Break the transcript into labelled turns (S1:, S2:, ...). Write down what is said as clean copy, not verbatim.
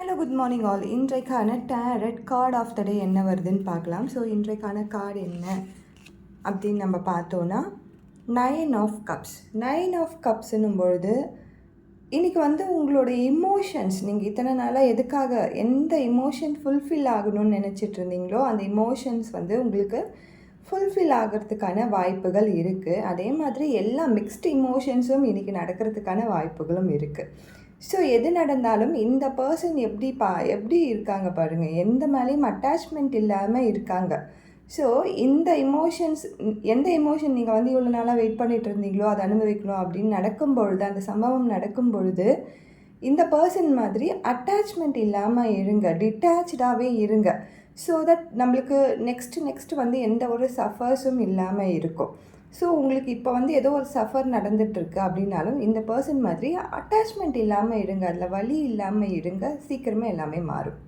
S1: Hello good morning all. இன்றைக்கான tarot card of the டே என்ன வருதுன்னு பார்க்கலாம். ஸோ இன்றைக்கான கார்டு என்ன அப்படின்னு நம்ம பார்த்தோன்னா 9 ஆஃப் கப்ஸ். 9 ஆஃப் கப்ஸ்ன்னும் பொழுது இன்றைக்கி உங்களோட இமோஷன்ஸ், நீங்கள் இத்தனை நாளாக எதுக்காக எந்த இமோஷன் ஃபுல்ஃபில் ஆகணும்னு நினச்சிட்டு இருந்தீங்களோ அந்த இமோஷன்ஸ் உங்களுக்கு ஃபுல்ஃபில் ஆகிறதுக்கான வாய்ப்புகள் இருக்குது. அதே மாதிரி எல்லா மிக்ஸ்டு இமோஷன்ஸும் இன்றைக்கி நடக்கிறதுக்கான வாய்ப்புகளும் இருக்குது. ஸோ எது நடந்தாலும் இந்த பர்சன் எப்படி இருக்காங்க பாருங்கள், எந்த மேலேயும் அட்டாச்மெண்ட் இல்லாமல் இருக்காங்க. ஸோ இந்த இமோஷன்ஸ், எந்த இமோஷன் நீங்கள் இவ்வளோ நாளாக வெயிட் பண்ணிகிட்டு இருந்தீங்களோ அதை அனுபவிக்கணும் அப்படின்னு நடக்கும் பொழுது, அந்த சம்பவம் நடக்கும் பொழுது இந்த பர்சன் மாதிரி அட்டாச்மெண்ட் இல்லாமல் இருங்க, டிட்டாச்சாகவே இருங்க. ஸோ தட் நம்மளுக்கு நெக்ஸ்ட்டு எந்த ஒரு சஃபர்ஸும் இல்லாமல் இருக்கும். ஸோ உங்களுக்கு இப்போ ஏதோ ஒரு சஃபர் நடந்துகிட்ருக்கு அப்படின்னாலும் இந்த பர்சன் மாதிரி அட்டாச்மெண்ட் இல்லாமல் இருங்க, அதில் வலி இல்லாமல் இருங்க, சீக்கிரமே எல்லாமே மாறும்.